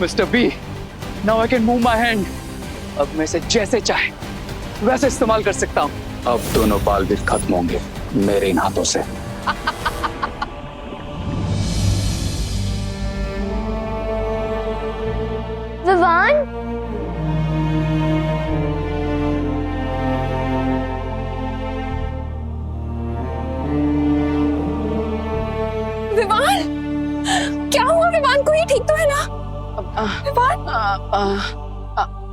Mister B, now I can move my hand. अब मैं इसे जैसे चाहे वैसे इस्तेमाल कर सकता हूँ। अब दोनों बाल भी खत्म होंगे मेरे इन हाथों से। विवान, विवान, क्या हुआ विवान को? ये ठीक तो है ना? विवान?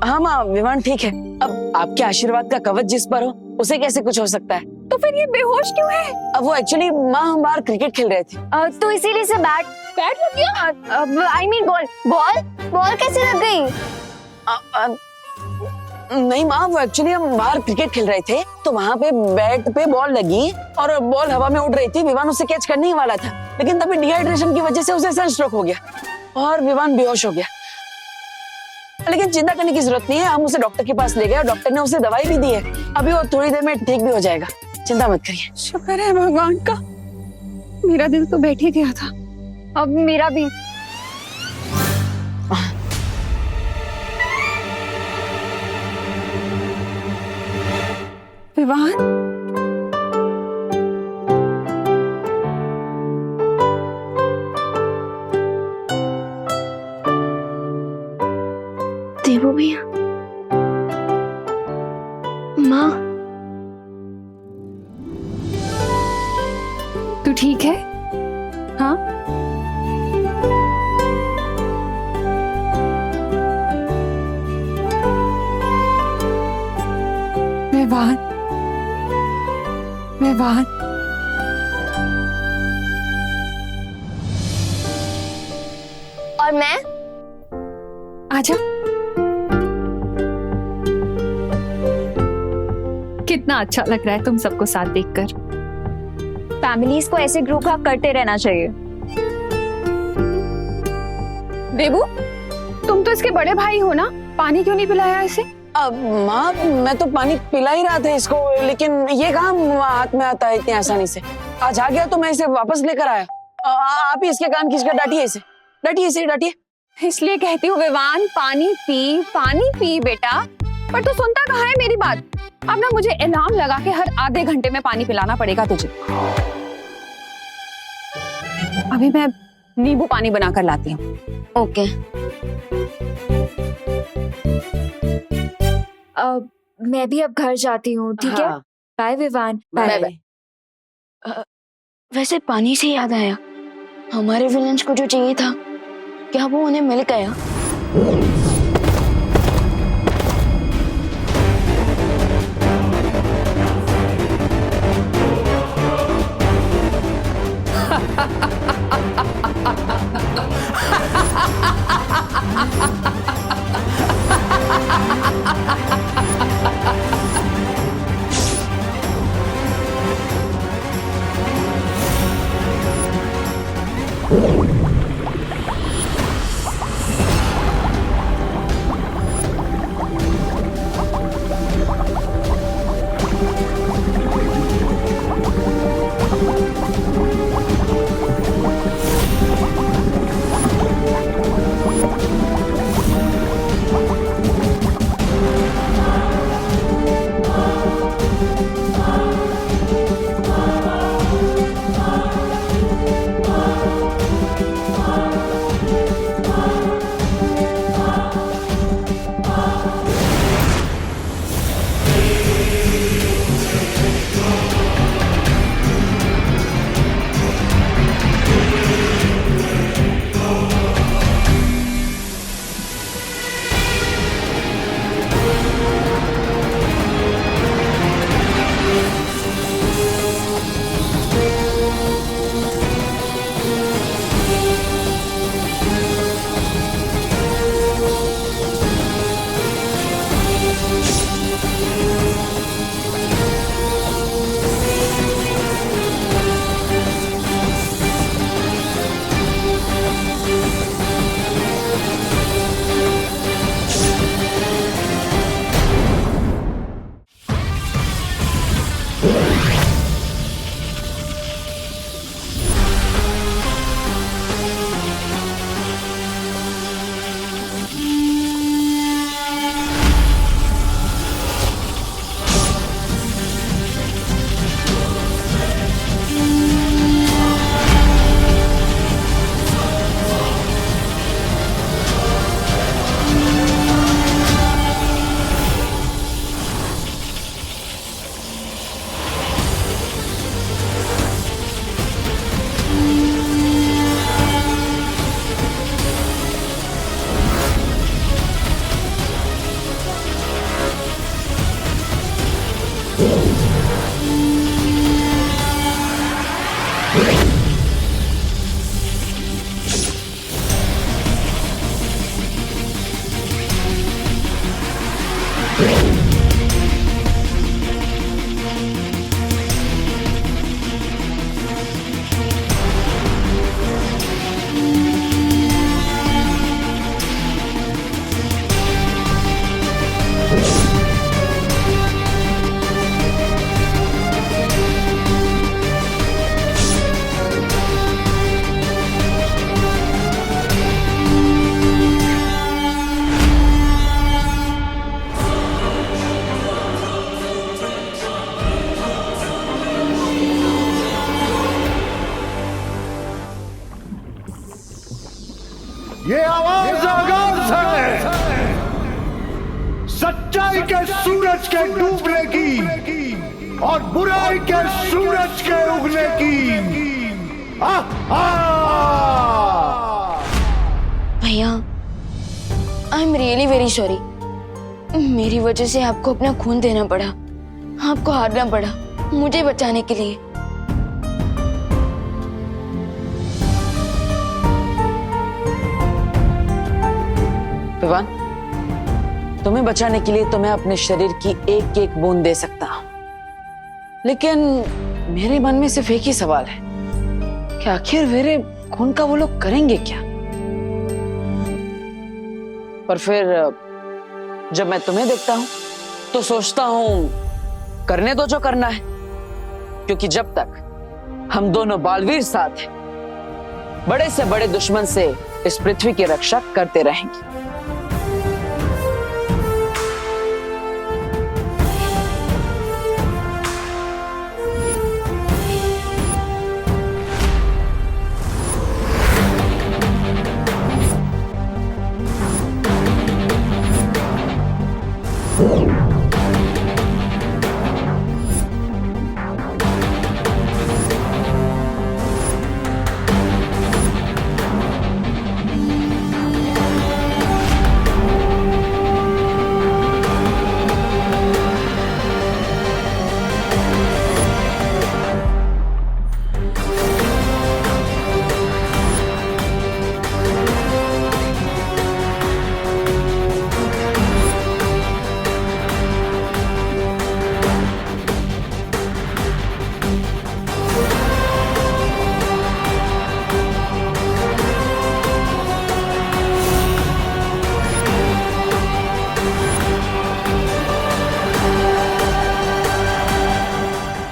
हाँ माँ, विमान ठीक है। अब आपके आशीर्वाद का कवच जिस पर हो उसे कैसे कुछ हो सकता है? तो फिर ये बेहोश क्यों है? अब वो एक्चुअली माँ हम बाहर क्रिकेट खेल रहे थे। तो इसीलिए से बैट लग गया? आई मीन बॉल बॉल कैसे लग गई? नहीं माँ, वो एक्चुअली हम बाहर क्रिकेट खेल रहे थे तो वहाँ पे बैट पे बॉल लगी और बॉल हवा में उड़ रही थी। विवान उसे कैच करने ही वाला था, लेकिन तभी डिहाइड्रेशन की वजह से उसे सनस्ट्रोक हो गया और विवान बेहोश हो गया। लेकिन चिंता करने की जरूरत नहीं है, हम उसे डॉक्टर के पास ले गए और डॉक्टर ने उसे दवाई भी दी है। अभी वो थोड़ी देर में ठीक भी हो जाएगा, चिंता मत करिए। शुक्र है भगवान का, मेरा दिल तो बैठ ही गया था। अब मेरा भी। विवान, देवू भैया, माँ, तू ठीक है? हाँ? विवान, विवान, और मैं? आजा। कितना अच्छा लग रहा है तुम सबको साथ देखकर। फैमिलीज को ऐसे ग्रुप हग करते रहना चाहिए। देबू, तुम तो इसके बड़े भाई हो ना, पानी क्यों नहीं पिलाया इसे? अब माँ, मैं तो पानी पिला ही रहा था इसको, लेकिन ये कहाँ हाथ में आता है इतनी आसानी से। आज आ गया तो मैं इसे वापस लेकर आया। आप ही इसके कान खींचकर डांटिए इसे, डांटिए इसे, डांटिए। इसलिए कहती हूँ विवान, पानी पी बेटा। पर तू सुनता कहाँ है मेरी बात? अब ना मुझे अलार्म लगा के हर आधे घंटे में पानी पिलाना पड़ेगा तुझे। अभी मैं नींबू पानी बनाकर लाती हूँ। ओके। मैं भी अब घर जाती हूँ, ठीक है? बाय विवान। Bye bye. वैसे पानी से याद आया, हमारे विलेंस को जो चाहिए था, क्या वो उन्हें मिल गया? ये आवाज आगाज है सच्चाई के सूरज के डूबने की और बुराई के सूरज के उगने की। भैया, I am really very sorry. मेरी वजह से आपको अपना खून देना पड़ा, आपको हारना पड़ा मुझे बचाने के लिए। विवान, तुम्हें बचाने के लिए तो मैं अपने शरीर की एक एक बूंद दे सकता हूं, लेकिन मेरे मन में सिर्फ एक ही सवाल है कि आखिर मेरे खून का वो लोग करेंगे क्या? पर फिर जब मैं तुम्हें देखता हूं तो सोचता हूं करने दो जो करना है, क्योंकि जब तक हम दोनों बालवीर साथ हैं, बड़े से बड़े दुश्मन से इस पृथ्वी की रक्षा करते रहेंगे।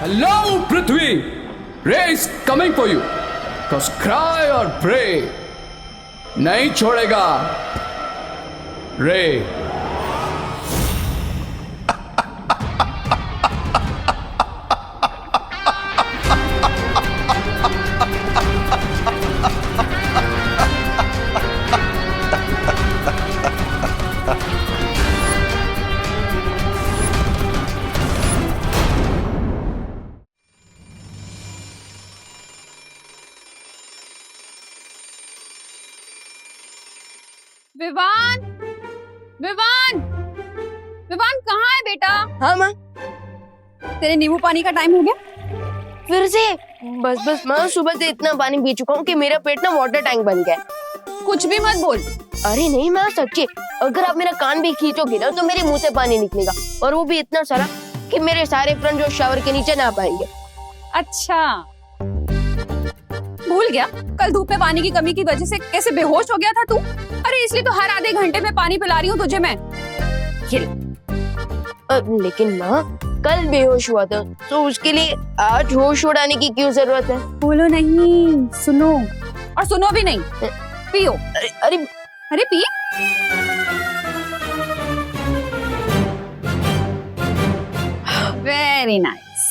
Hello, Prithvi! Ray is coming for you. Cause cry or pray. नहीं छोड़ेगा रे। विवान, विवान, विवान कहाँ है बेटा? हाँ माँ। तेरे नींबू पानी का टाइम हो गया? फिर से? बस माँ, सुबह से इतना पानी पी चुका हूँ कि मेरा पेट ना वाटर टैंक बन गया। कुछ भी मत बोल। अरे नहीं माँ, सच्ची, अगर आप मेरा कान भी खींचोगे ना तो मेरे मुंह से पानी निकलेगा, और वो भी इतना सारा कि मेरे सारे फ्रेंड जो शावर के नीचे ना पाएंगे। अच्छा, भूल गया कल धूप में पानी की कमी की वजह से कैसे बेहोश हो गया था तू? अरे इसलिए तो हर आधे घंटे में पानी पिला रही हूँ तुझे मैं। लेकिन माँ, कल बेहोश हुआ था तो उसके लिए आज होश उड़ाने की क्यों जरूरत है? बोलो नहीं, सुनो, और सुनो भी नहीं, पियो। अरे अरे पी। Very nice.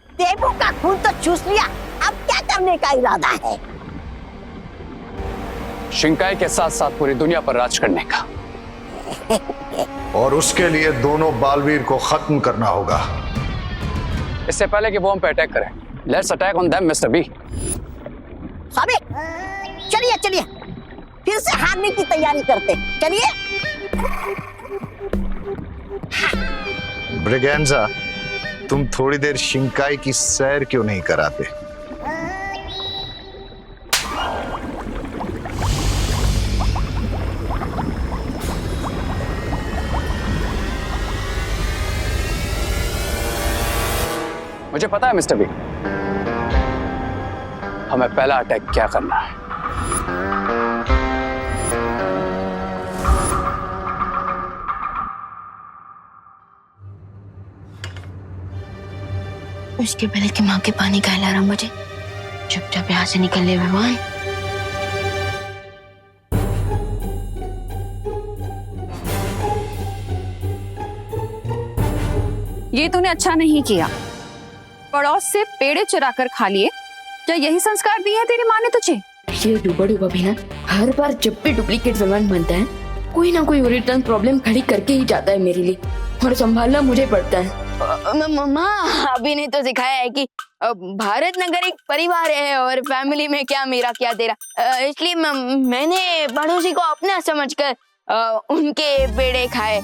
देवू का खून तो चूस लिया, अब क्या करने का इरादा है? शिंकाई के साथ साथ पूरी दुनिया पर राज करने का। और उसके लिए दोनों बालवीर को खत्म करना होगा। इससे पहले कि वो हम पे अटैक करें, let's attack on them mister B. साबे, चलिए चलिए, फिर से हारने की तैयारी करते, चलिए। ब्रिगेंजा, तुम थोड़ी देर शिंकाई की सैर क्यों नहीं कराते? मुझे पता है मिस्टर बी, हमें पहला अटैक क्या करना है। उसके पहले कि माँ के पानी का अलार्म बजे, चुपचाप यहाँ से निकल ले भगवान। ये तूने अच्छा नहीं किया। पड़ोस से पेड़े चुरा कर खा लिए। क्या यही संस्कार दिए हैं तेरी माँ ने तुझे? ये डूबा डूबा भी ना हर बार जब भी डुप्लीकेट विमान बनता है कोई ना कोई ओरिजिनल प्रॉब्लम खड़ी करके ही जाता है मेरे लिए, और संभालना मुझे पड़ता है। माँ अभी ने तो सिखाया है कि भारत नगर एक परिवार है और फैमिली में क्या मेरा क्या तेरा, इसलिए मैंने पड़ोसी को अपना समझकर उनके पेड़े खाए।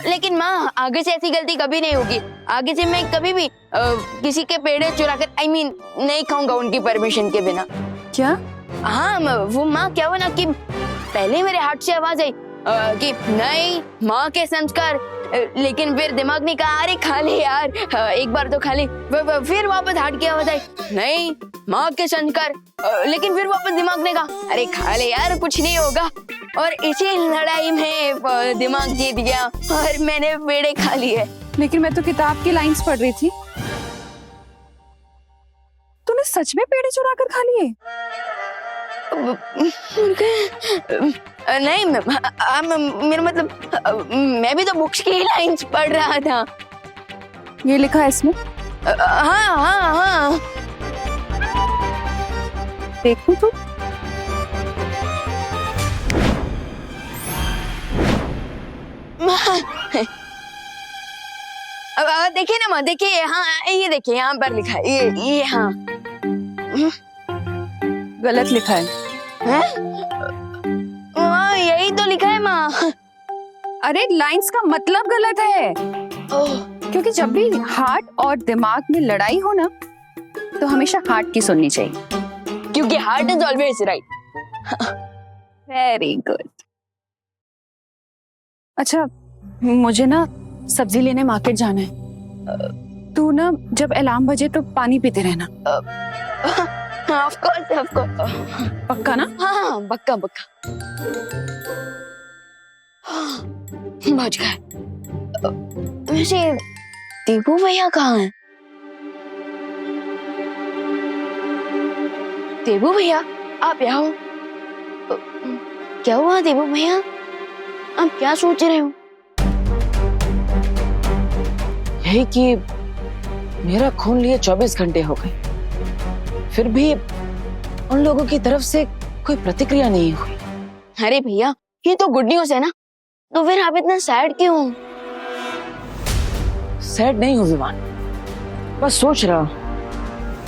लेकिन माँ आगे से ऐसी गलती कभी नहीं होगी, आगे से मैं कभी भी किसी के पेड़े चुरा कर नहीं खाऊंगा उनकी परमिशन के बिना। क्या? हाँ वो माँ क्या हुआ ना कि पहले मेरे हाथ से आवाज आई कि नहीं माँ के संस्कार, लेकिन फिर दिमाग ने कहा अरे खा ले यार, एक बार तो खा ले। फिर वापस हाथ की आवाज आई नहीं माँ के संस्कार, लेकिन फिर वापस दिमाग ने कहा अरे खा ले यार कुछ नहीं होगा, और इसी लड़ाई में दिमाग जीत गया और मैंने पेड़े खा लिए। लेकिन मैं तो किताब की लाइंस पढ़ रही थी। तूने सच में पेड़े चुरा कर खा लिए? नहीं मेरा मतलब मैं भी तो बुक्स की ही लाइंस पढ़ रहा था। ये लिखा है इसमें? हाँ हाँ हाँ। देखूं तो? अब देखिए ना माँ, देखिए हाँ ये देखिए यहाँ पर लिखा है ये हाँ। गलत लिखा है। माँ यही तो लिखा है माँ। अरे लाइंस का मतलब गलत है, क्योंकि जब भी हार्ट और दिमाग में लड़ाई हो ना तो हमेशा हार्ट की सुननी चाहिए, क्योंकि heart is always right. Very good. अच्छा मुझे ना सब्जी लेने मार्केट जाना है, तू ना जब अलार्म बजे तो पानी पीते रहना। ऑफ कोर्स पक्का ना? हाँ पक्का पक्का। बच गए। वैसे दीपू भैया कहाँ हैं? देबू भैया आप यहाँ हो? क्या हुआ देबू भैया, आप क्या सोच रहे हो? यही कि मेरा खून लिए 24 घंटे हो गए, फिर भी उन लोगों की तरफ से कोई प्रतिक्रिया नहीं हुई। अरे भैया ये तो गुड न्यूज है ना, तो फिर आप इतना सैड क्यों? सैड नहीं हूँ विमान, बस सोच रहा हूँ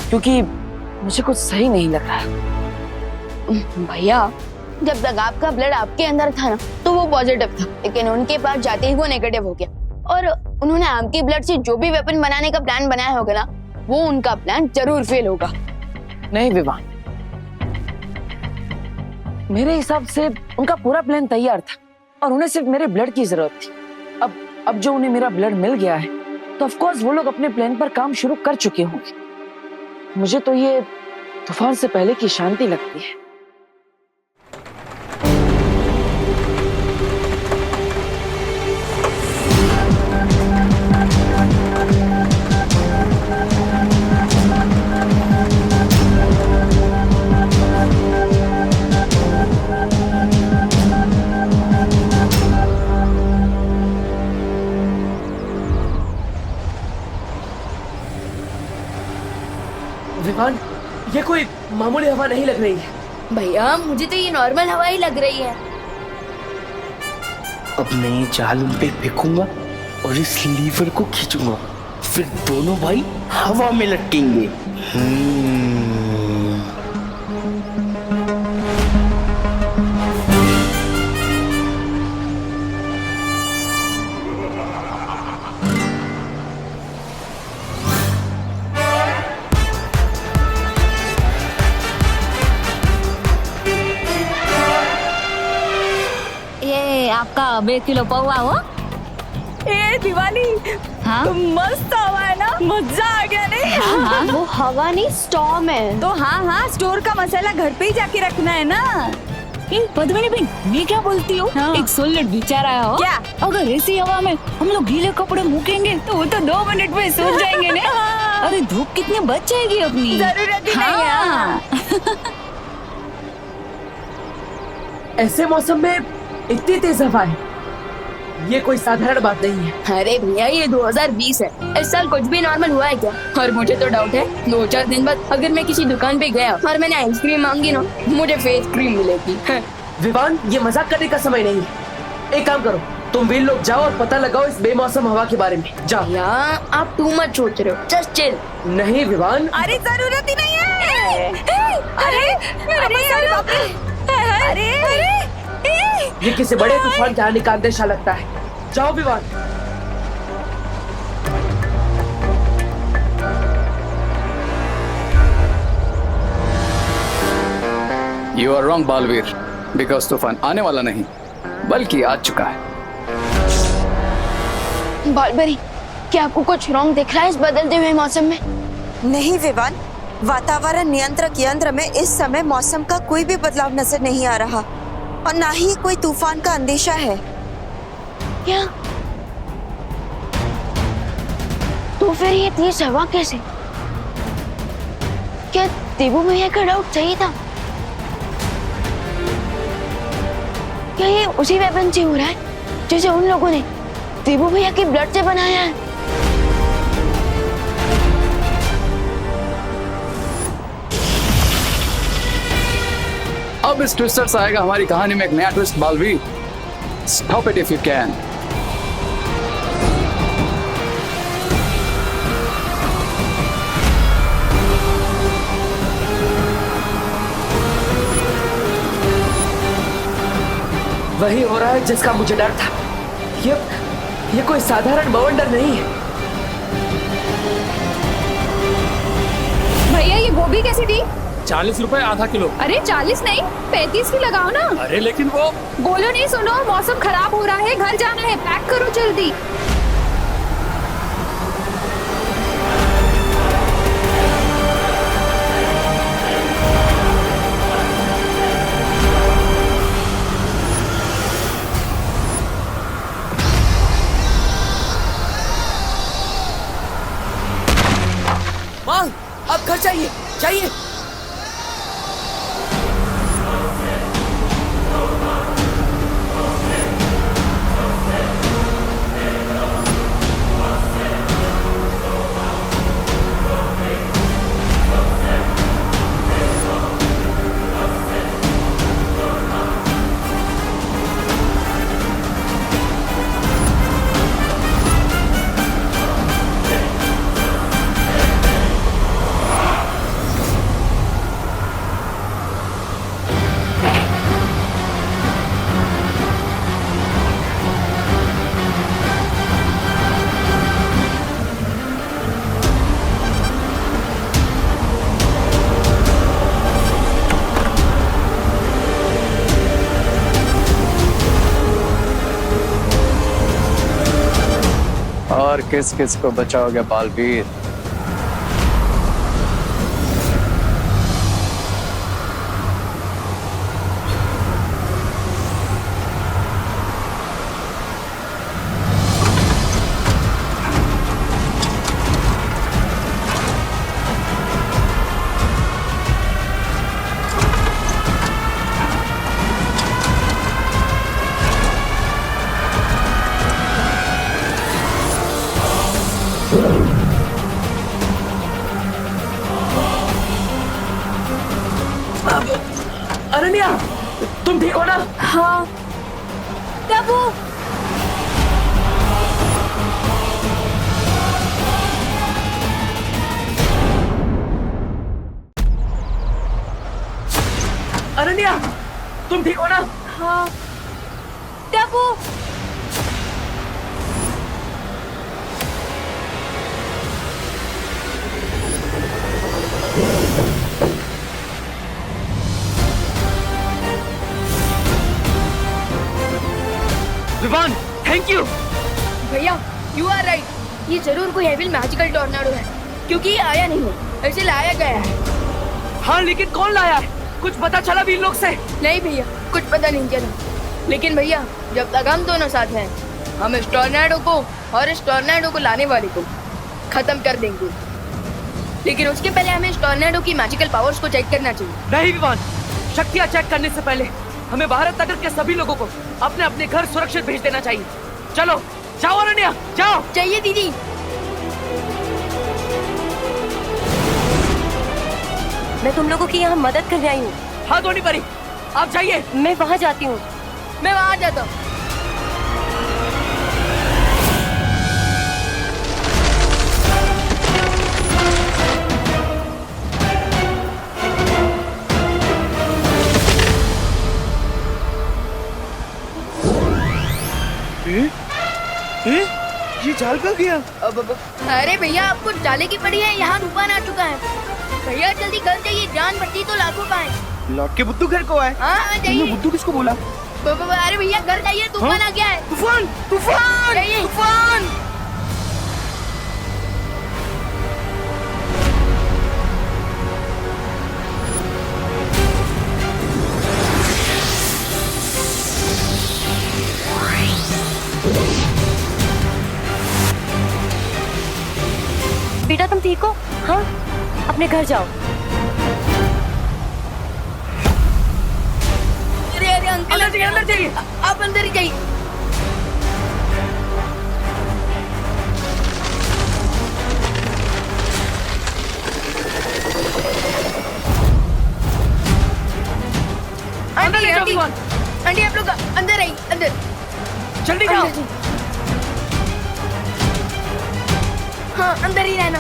क्योंकि मुझे कुछ सही नहीं लग रहा। भैया जब तक आपका ब्लड आपके अंदर था ना तो वो पॉजिटिव था, लेकिन उनके पास जाते ही वो नेगेटिव हो गया, और उन्होंने आपके ब्लड से जो भी वेपन बनाने का प्लान बनाया होगा ना वो उनका प्लान जरूर फेल होगा। नहीं विमान, मेरे हिसाब से उनका पूरा प्लान तैयार था और उन्हें सिर्फ मेरे ब्लड की जरूरत थी। अब जो उन्हें मेरा ब्लड मिल गया है तो ऑफ कोर्स वो लोग अपने प्लान पर काम शुरू कर चुके होंगे। मुझे तो ये तूफान से पहले की शांति लगती है। विमान ये कोई मामूली हवा नहीं लग रही है। भैया मुझे तो ये नॉर्मल हवा ही लग रही है। अब मैं ये जाल उन पे फेंकूंगा और इस लीवर को खींचूंगा, फिर दोनों भाई हवा में लटकेंगे। आपका 2 किलो पौवा हो। ए दिवाली, हाँ? मस्त हवा है ना, मजा आ गया नहीं? हाँ? वो हवा नहीं स्टॉर्म है। तो हाँ स्टोर का मसाला घर पे ही जाके रखना है ना। पद्मिनी बहन ये क्या बोलती हो? हाँ। एक सोलर विचार आया हो। क्या? अगर ऐसी हवा में हम लोग गीले कपड़े मूकेंगे तो वो तो 2 मिनट में सूख जाएंगे ना। अरे धूप कितनी बच जाएगी अपनी। जरूरत ही नहीं है। ऐसे मौसम में इतनी तेज हवा है, ये कोई साधारण बात नहीं है। अरे भैया ये 2020 है, इस साल कुछ भी नॉर्मल हुआ है क्या? और मुझे तो डाउट है 2-4 दिन बाद अगर मैं किसी दुकान पे गया और मैंने आइसक्रीम मांगी ना, मुझे फेस क्रीम मिलेगी। विवान, ये मजाक करने का समय नहीं है। एक काम करो, तुम वीर लोग जाओ और पता लगाओ इस बेमौसम हवा के बारे में। जाओ। भैया आप टू मच सोच रहे हो, जस्ट चिल। नहीं विवान, अरे जरूरत ही नहीं है। अरे ये किसी बड़े तूफान के आने का अंदेशा लगता है। जाओ Vivaan. You are wrong Baalveer, because तूफान आने वाला नहीं बल्कि आ चुका है। बालबरी, क्या आपको कुछ रॉन्ग दिख रहा है इस बदलते हुए मौसम में? नहीं विवान, वातावरण नियंत्रक यंत्र में इस समय मौसम का कोई भी बदलाव नजर नहीं आ रहा और ना ही कोई तूफान का अंदेशा है। क्या? तो फिर ये तेज हवा कैसे? क्या देबू भैया का डाउट सही था? क्या ये उसी वेपन से हो रहा है जैसे उन लोगों ने देबू भैया की ब्लड से बनाया है? अब इस ट्विस्टर से आएगा हमारी कहानी में एक नया twist Baalveer. Stop it if you can. वही हो रहा है जिसका मुझे डर था। ये कोई साधारण बवंडर नहीं है। भैया ये गोभी कैसी थी? 40 रुपए आधा किलो। अरे 40 नहीं 35 की लगाओ ना। अरे लेकिन वो बोलो नहीं, सुनो मौसम खराब हो रहा है, घर जाना है, पैक करो जल्दी। माँ, अब घर चाहिए चाहिए। और किस किस को बचाओगे बालवीर? अनन्या, तुम ठीक हो ना? हाँ। तब वो अनन्या, तुम ठीक हो ना? हाँ। तब वो विवान, थैंक यू। भैया यू आर राइट, ये जरूर कोई हेवी मैजिकल टॉर्नेडो है क्योंकि ये आया नहीं है, ऐसे लाया गया है। हाँ लेकिन कौन लाया है? कुछ पता चला भी इन लोग से? नहीं भैया, कुछ पता नहीं चला, लेकिन भैया जब तक हम दोनों साथ हैं हम इस टॉर्नेडो को और इस टॉर्नेडो को लाने वाले को खत्म कर देंगे। लेकिन उसके पहले हमें इस टॉर्नेडो की मैजिकल पावर्स को चेक करना चाहिए। नहीं विवान, शक्तियाँ चेक करने से पहले हमें भारत नगर के सभी लोगों को अपने अपने घर सुरक्षित भेज देना चाहिए। चलो जाओ अनन्या, जाओ। चाहिए दीदी। मैं तुम लोगों की यहाँ मदद करने आई हूँ। हाँ धोनी परी, आप जाइए। मैं वहाँ जाती हूँ। मैं वहां जाता हूँ। ये जाल कहाँ गया? अरे भैया आपको डाले की पड़ी है, यहाँ तूफान आ चुका है। भैया जल्दी घर जाइए, जान बची तो लाखों का है। लौट के बुद्धू घर को आए। हाँ जाइए। बुद्धू किसको बोला? अरे भैया घर जाइए, तूफान आ गया है। तूफान, तूफान, तूफान। बेटा तुम ठीक हो? हाँ, अपने घर जाओ। अरे अरे अंकल अंदर जाइए, आप अंदर ही जाइए। आंटी आंटी आंटी आप लोग अंदर आइए, अंदर जल्दी जाओ। हाँ अंदर ही रहना।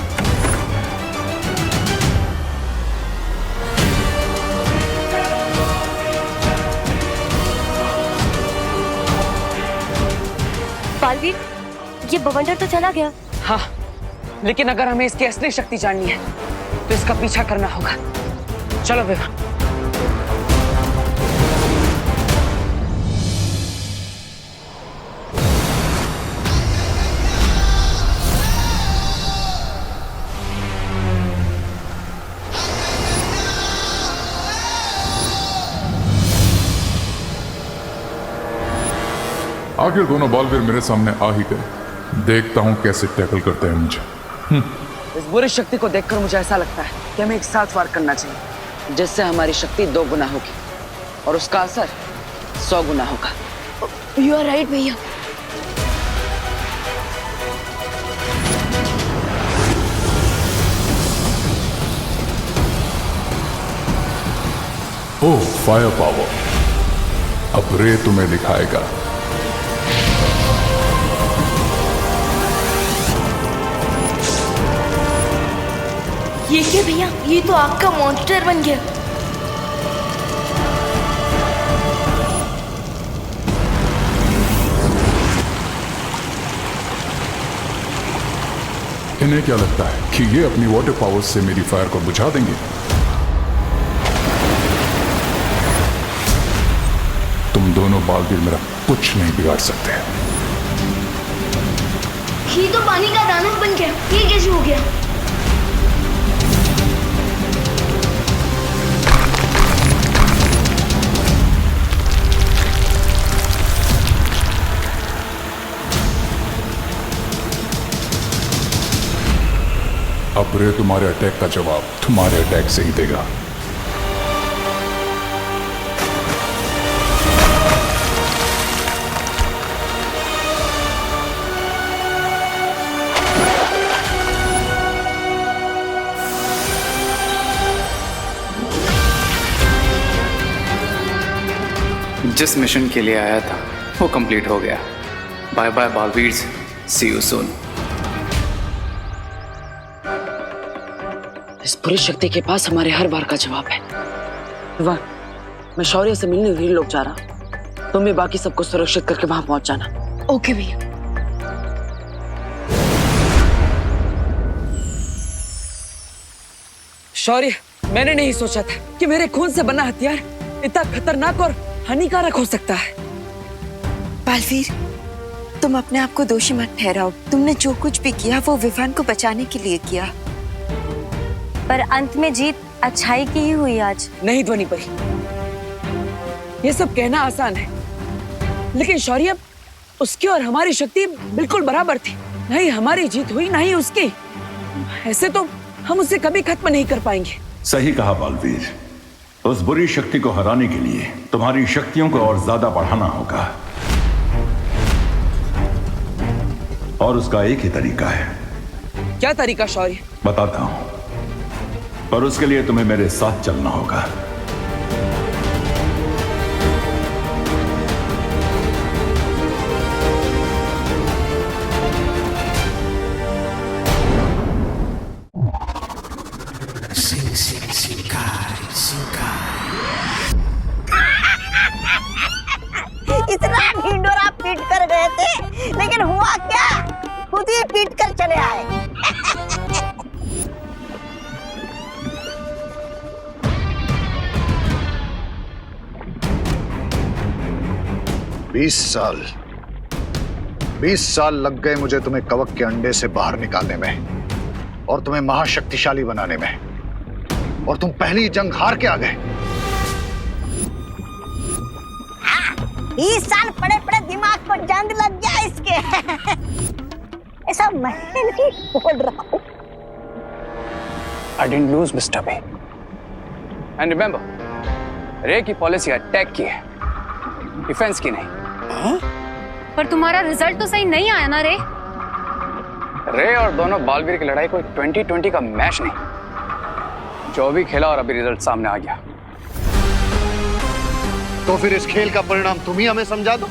बालवीर, ये बवंडर तो चला गया। हाँ, लेकिन अगर हमें इसकी असली शक्ति जाननी है तो इसका पीछा करना होगा। चलो विवान। आखिर दोनों बालवीर मेरे सामने आ ही गए। देखता हूं कैसे टैकल करते हैं मुझे। इस बुरी शक्ति को देखकर मुझे ऐसा लगता है कि हमें एक साथ वार करना चाहिए, जिससे हमारी शक्ति 2 गुना होगी और उसका असर 100 गुना होगा। यू आर राइट भैया। ओह फायर पावर, अब रे तुम्हें दिखाएगा। ये क्या भैया, ये तो आपका मॉन्स्टर बन गया। इन्हें क्या लगता है कि ये अपनी वाटर पावर से मेरी फायर को बुझा देंगे? तुम दोनों बालवीर मेरा कुछ नहीं बिगाड़ सकते। ये तो पानी का दानव बन गया, ये कैसे हो गया? अब रे तुम्हारे अटैक का जवाब तुम्हारे अटैक से ही देगा। जिस मिशन के लिए आया था वो कंप्लीट हो गया। Bye bye Baalveer, see you soon. इस पूरी शक्ति के पास हमारे हर बार का जवाब है। विवान, मैं शौर्य से मिलने वीर लोग जा रहा हूँ। तुम भी बाकी सबको सुरक्षित करके वहां पहुंच जाना। ओके भैया। शौर्य, मैंने नहीं सोचा था कि मेरे खून से बना हथियार इतना खतरनाक और हानिकारक हो सकता है। बालवीर, तुम अपने आप को दोषी मत ठहराओ। तुमने जो कुछ भी किया वो विवान को बचाने के लिए किया। पर अंत में जीत अच्छाई की ही हुई आज। नहीं ध्वनि परी, ये सब कहना आसान है, लेकिन शौर्य, उसकी और हमारी शक्ति बिल्कुल बराबर थी। नहीं हमारी जीत हुई, ना ही उसकी। ऐसे तो हम उसे कभी खत्म नहीं कर पाएंगे। सही कहा बालवीर। उस बुरी शक्ति को हराने के लिए तुम्हारी शक्तियों को और ज्यादा बढ़ाना होगा। और उसका एक ही तरीका है। क्या तरीका शौर्य? बताता हूं, पर उसके लिए तुम्हें मेरे साथ चलना होगा। इतना ढिंडोरा पीट कर गए थे, लेकिन हुआ क्या? खुद ही पीट कर चले आए। 20 साल लग गए मुझे तुम्हें कवक के अंडे से बाहर निकालने में और तुम्हें महाशक्तिशाली बनाने में, और तुम पहली जंग हार के आ गए। 20 साल पड़े पड़े दिमाग को जंग लग गया इसके। ऐसा मैं नहीं बोल रहा हूँ। I didn't lose, Mr. B. And remember, रे की पॉलिसी अटैक की है, डिफेंस की नहीं। पर तुम्हारा रिजल्ट तो सही नहीं आया ना रे। रे और दोनों बालवीर की लड़ाई कोई 2020 का मैच नहीं, जो भी खेला और अभी रिजल्ट सामने आ गया। तो फिर इस खेल का परिणाम तुम ही हमें समझा दो।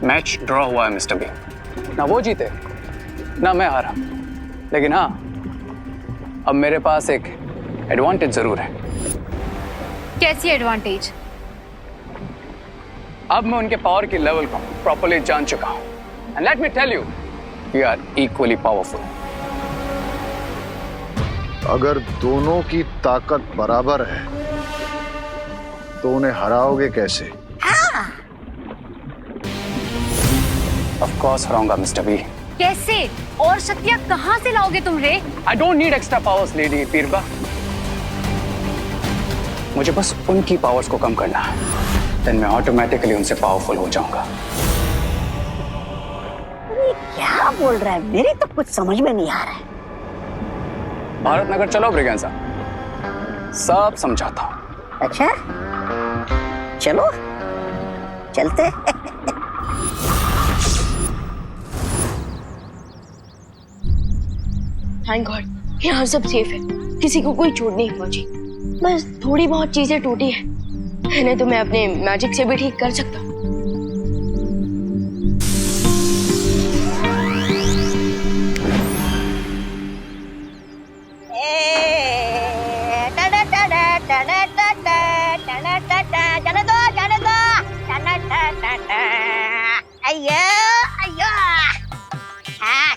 मैच ड्रॉ हुआ है मिस्टर बी, ना वो जीते ना मैं हारा, लेकिन हाँ अब मेरे पास एक एडवांटेज जरूर है। कैसी एडवांटेज? अब मैं उनके पावर की लेवल को प्रॉपर्ली जान चुका हूं, and let me tell you, we are equally powerful. अगर दोनों की ताकत बराबर है तो उन्हें हराओगे कैसे? ऑफ कोर्स हराऊंगा मिस्टर बी। कैसे? और शक्तियां कहां से लाओगे तुम रे? I don't need extra powers lady पीरबा, मुझे बस उनकी पावर्स को कम करना है, देन मैं ऑटोमेटिकली उनसे पावरफुल हो जाऊंगा। क्या बोल रहा है? मेरी तो कुछ समझ में नहीं आ रहा है। भारत नगर चलो ब्रिगेंजा, सब समझाता हूं। अच्छा चलो चलते। थैंक गॉड यहाँ सब सेफ है, किसी को कोई चोट नहीं पहुंची। बस थोड़ी बहुत चीजें टूटी है, इन्हें तो मैं अपने मैजिक से भी ठीक कर सकता हूँ।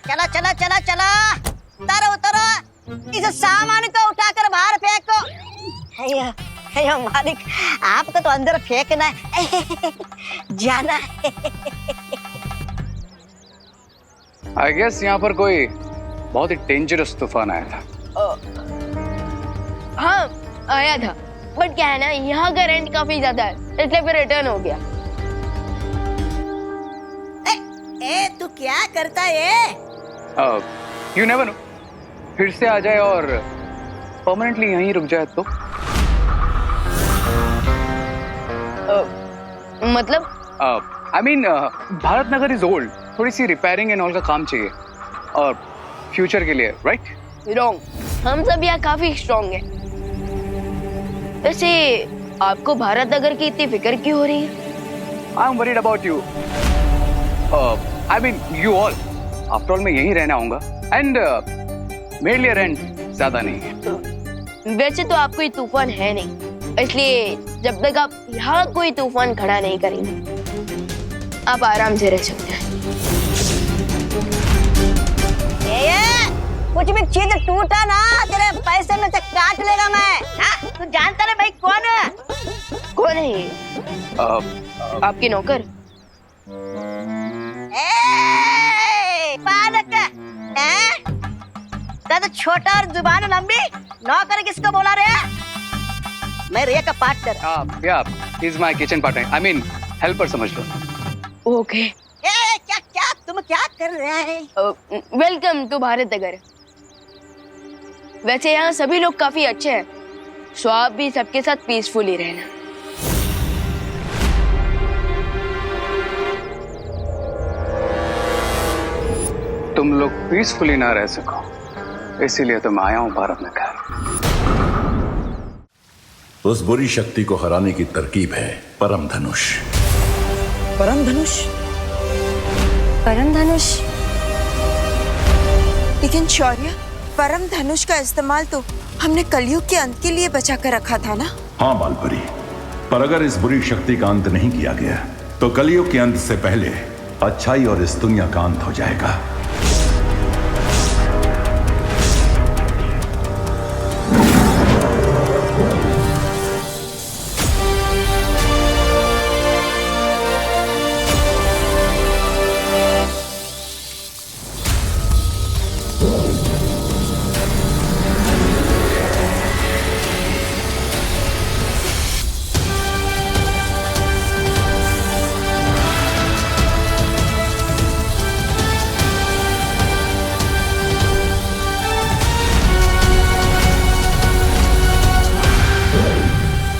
चलो चलो चलो चलो, उतरो उतरो, इस सामान को उठाकर बाहर फेंको। अयो अयो मालिक, आपको तो अंदर फेंकना है, जाना है। आई गेस यहाँ पर कोई बहुत ही डेंजरस तूफान आया था। हाँ आया था, बट क्या है ना, यहाँ का रेंट काफी ज्यादा है, इसलिए फिर रिटर्न हो गया। ए तू क्या करता है? यू नेवर नो, फिर से आ जाए और परमानेंटली यहीं रुक जाए तो। मतलब? I mean Bharat Nagar is old, थोड़ी सी रिपेयरिंग एंड ऑल का काम चाहिए, और फ्यूचर के लिए, राइट? रॉन्ग, हम सब यहाँ काफी स्ट्रॉन्ग हैं। वैसे आपको भारत नगर की इतनी फिक्र क्यों हो रही है? I am worried about you, I mean you all. After all मैं यहीं रहना आऊंगा, एंड मेरे लिए रेंट ज्यादा नहीं है। वैसे तो आप कोई तूफान है नहीं, इसलिए जब तक आप यहाँ कोई तूफान खड़ा नहीं करेंगे, आप आराम से रह सकते हैं। कुछ भी चीज टूटा ना, तेरे पैसे में से काट लेगा मैं। तू जानता ना भाई कौन है? कौन है ये? आपके नौकर? पालक कद छोटा और जुबान लंबी, नौकर किसको बोला रे? मैं रे का पार्टनर। या is my kitchen partner, I mean helper समझ लो। ओके। क्या क्या तुम क्या कर रहे हैं? Welcome to Bharat Nagar. वैसे यहाँ सभी लोग काफी अच्छे हैं, सो आप भी सबके साथ पीसफुली रहना। तुम लोग पीसफुली ना रह सको, इसीलिए तो मैं आया हूं भारत में घर। उस बुरी शक्ति को हराने की तरकीब है परम धनुष। परम धनुष? परम धनुष? लेकिन शौर्य, परम धनुष का इस्तेमाल तो हमने कलयुग के अंत के लिए बचा कर रखा था ना? हाँ बालपरी, पर अगर इस बुरी शक्ति का अंत नहीं किया गया तो कलयुग के अंत से पहले अच्छाई और इस दुनिया का अंत हो जाएगा।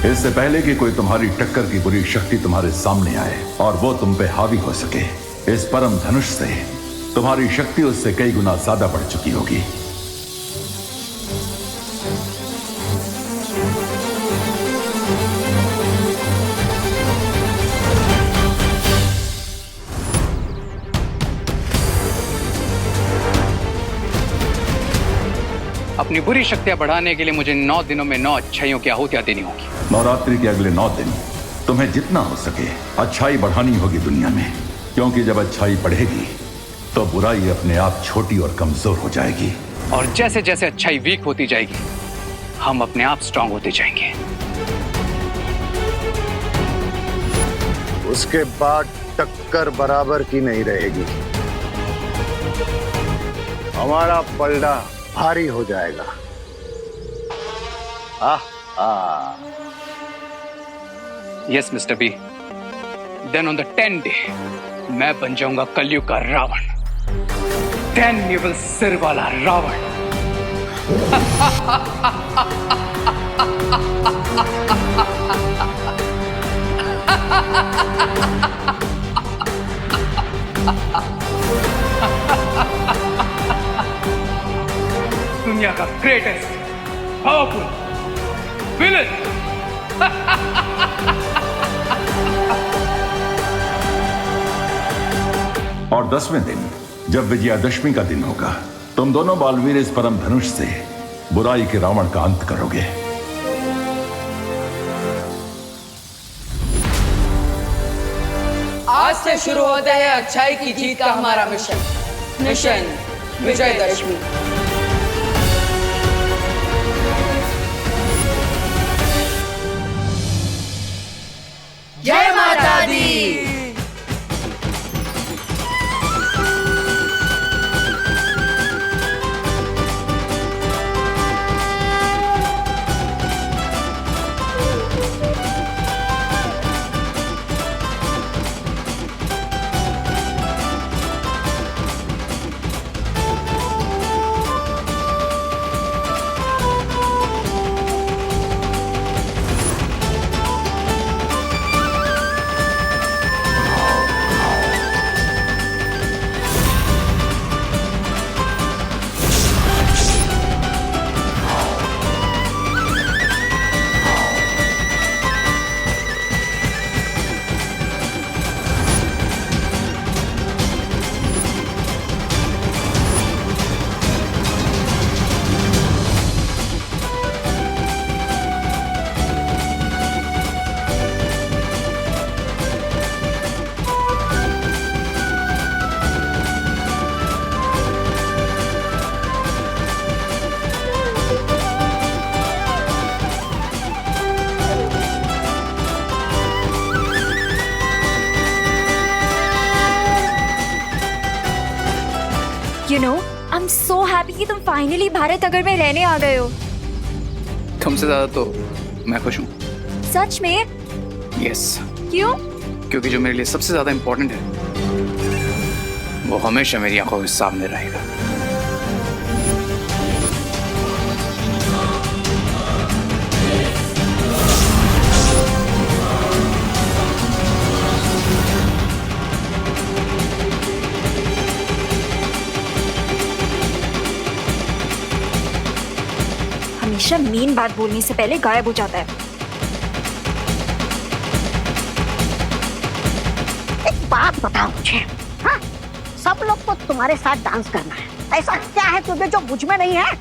इससे पहले कि कोई तुम्हारी टक्कर की बुरी शक्ति तुम्हारे सामने आए और वो तुम पे हावी हो सके, इस परम धनुष से तुम्हारी शक्ति उससे कई गुना ज्यादा बढ़ चुकी होगी। अपनी बुरी शक्तियां बढ़ाने के लिए मुझे 9 दिनों में 9 अच्छाइयों की आहुतियां देनी होगी। नवरात्रि के अगले 9 दिन तुम्हें जितना हो सके अच्छाई बढ़ानी होगी दुनिया में, क्योंकि जब अच्छाई बढ़ेगी तो बुराई अपने आप छोटी और कमजोर हो जाएगी। और जैसे जैसे अच्छाई वीक होती जाएगी, हम अपने आप स्ट्रांग होते जाएंगे। उसके बाद टक्कर बराबर की नहीं रहेगी, हमारा पलड़ा भारी हो जाएगा। Yes mister B, then on the 10th day मैं बन जाऊंगा कलयुग का रावण। 10 निवल सिर वाला रावण। दुनिया का ग्रेटेस्ट पावरफुल विलन। और 10वें दिन जब विजयादशमी का दिन होगा, तुम दोनों बालवीर इस परम धनुष से बुराई के रावण का अंत करोगे। आज से शुरू होता है अच्छाई की जीत का हमारा मिशन विजयदशमी। जय माता दी। You know, I'm so happy कि तुम फाइनली भारत नगर में रहने आ गए हो। तुमसे ज्यादा तो मैं खुश हूँ। सच में? यस। क्यों? क्योंकि जो मेरे लिए सबसे ज्यादा इंपॉर्टेंट है वो हमेशा मेरी आंखों के सामने रहेगा। हमेशा मेन बात बोलने से पहले गायब हो जाता है। एक बात बताओ मुझे, हाँ? सब लोग को तुम्हारे साथ डांस करना है, ऐसा क्या है तुझे जो मुझ में नहीं है?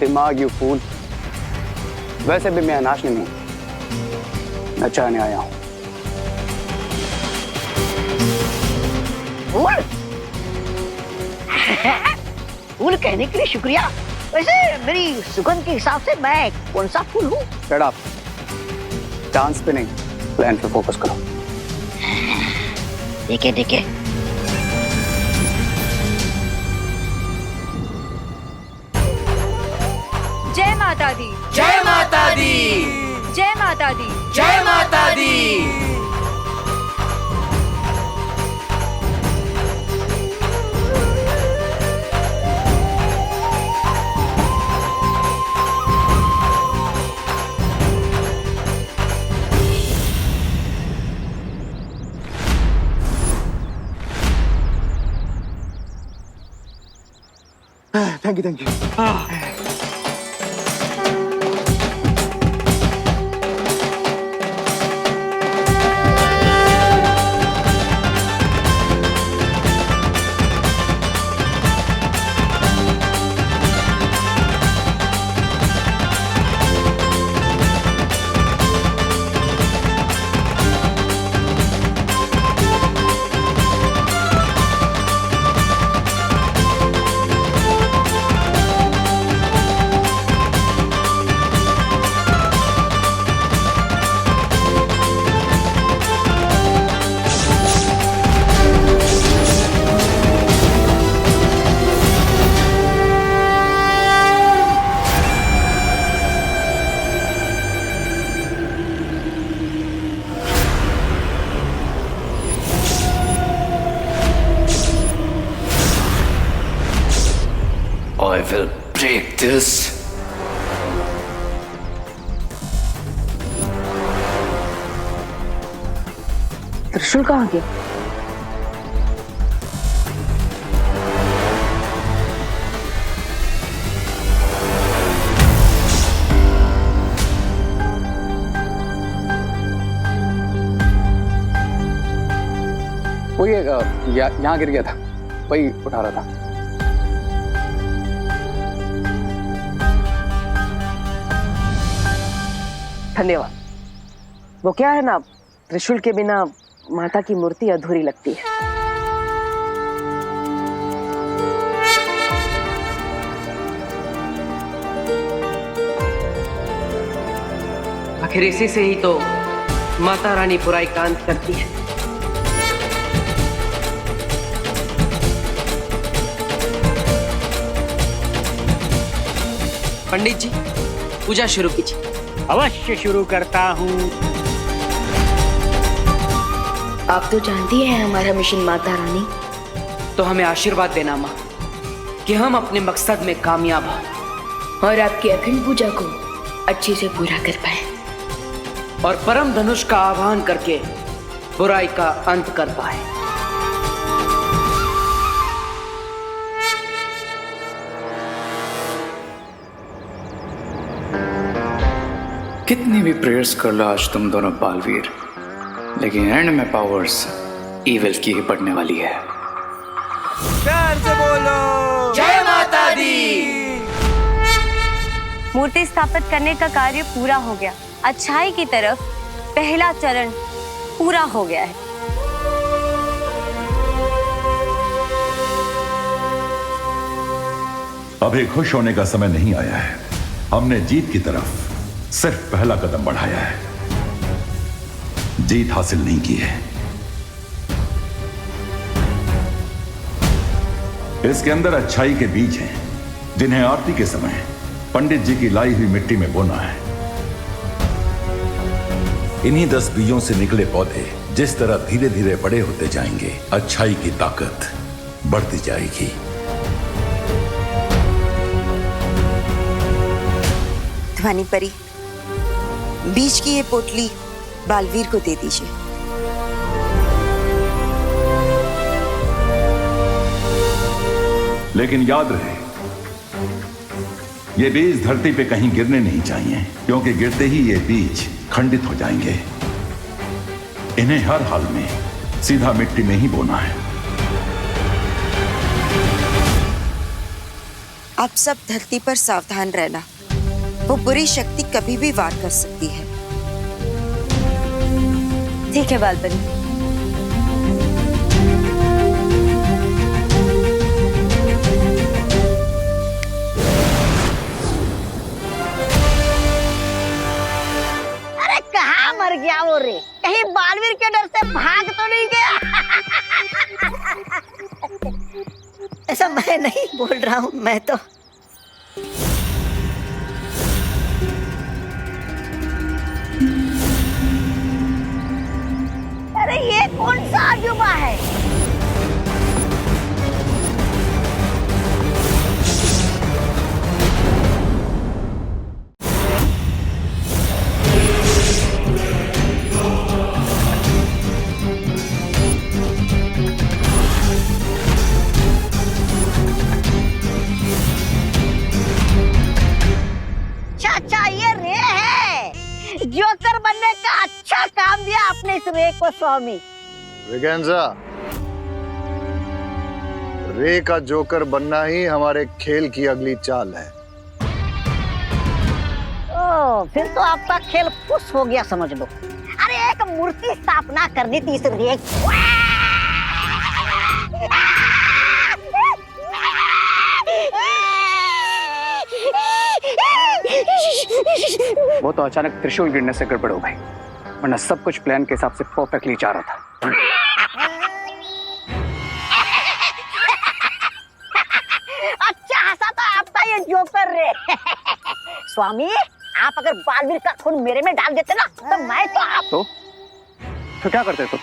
दिमाग, यू फूल। वैसे भी मैं नाचने नहीं, नचाने आया हूँ। फूल? फूल कहने के लिए शुक्रिया। वैसे मेरी सुगंध के हिसाब से मैं कौन सा फूल हूँ? Shut up. डांस पे नहीं, प्लान पे फोकस करो। ठीक है ठीक है। जय माता दी, जय माता दी, जय माता दी, जय Mata Di. Thank you, thank you. I will break this. त्रिशूल कहाँ गया? वो ये यहाँ गिर गया था, वही उठा रहा था। धन्यवाद। वो क्या है ना, त्रिशूल के बिना माता की मूर्ति अधूरी लगती है। आखिर इसी से ही तो माता रानी बुराई का अंत करती है। पंडित जी, पूजा शुरू कीजिए। अवश्य शुरू करता हूँ। आप तो जानती हैं हमारा मिशन माता रानी। तो हमें आशीर्वाद देना माँ कि हम अपने मकसद में कामयाब हों और आपकी अखंड पूजा को अच्छे से पूरा कर पाए और परम धनुष का आह्वान करके बुराई का अंत कर पाए। कितनी भी प्रेयर्स कर लो आज तुम दोनों बालवीर, लेकिन एंड में पावर्स ईविल की ही पड़ने वाली है। प्यार से बोलो जय माता दी। मूर्ति स्थापित करने का कार्य पूरा हो गया। अच्छाई की तरफ पहला चरण पूरा हो गया है। अभी खुश होने का समय नहीं आया है। हमने जीत की तरफ सिर्फ पहला कदम बढ़ाया है, जीत हासिल नहीं की है। इसके अंदर अच्छाई के बीज हैं, जिन्हें आरती के समय पंडित जी की लाई हुई मिट्टी में बोना है। इन्हीं 10 बीजों से निकले पौधे जिस तरह धीरे धीरे बड़े होते जाएंगे, अच्छाई की ताकत बढ़ती जाएगी। ध्वनि परी, बीज की ये पोटली बालवीर को दे दीजिए। लेकिन याद रहे, ये बीज धरती पे कहीं गिरने नहीं चाहिए, क्योंकि गिरते ही ये बीज खंडित हो जाएंगे। इन्हें हर हाल में सीधा मिट्टी में ही बोना है। आप सब धरती पर सावधान रहना, वो बुरी शक्ति कभी भी वार कर सकती है। ठीक है बालबन। अरे कहाँ मर गया वो रे? कहीं बालवीर के डर से भाग तो नहीं गया? ऐसा मैं नहीं बोल रहा हूँ, मैं तो अरे ये कौन सा अजूबा है? चाचा ये रे है, जोकर बनने का अच्छा काम दिया आपने इस रे को स्वामी। ब्रिगेंजा, रे का जोकर बनना ही हमारे खेल की अगली चाल है। ओ, फिर तो आपका खेल फुस हो गया समझ लो। अरे एक मूर्ति स्थापना करनी थी इस रे की। वो तो अचानक त्रिशूल गिरने से गड़बड़ हो गई, वरना सब कुछ प्लान के हिसाब से परफेक्टली जा रहा था। अच्छा हंसा था आपका ये जोकर रे। स्वामी, आप अगर बालवीर का खून मेरे में डाल देते ना, तो मैं तो आप तो क्या करते तुम?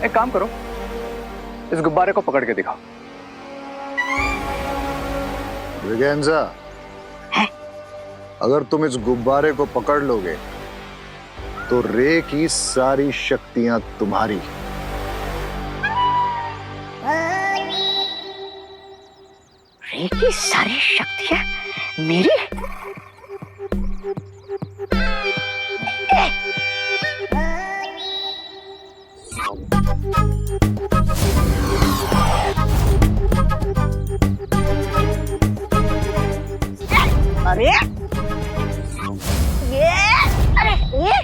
एक काम करो, इस गुब्बारे को पकड़ के दिखाओ। ब्रिगेंजा, अगर तुम इस गुब्बारे को पकड़ लोगे तो रे की सारी शक्तियां तुम्हारी। रे की सारी शक्तियां मेरी? अरे ये, अरे ये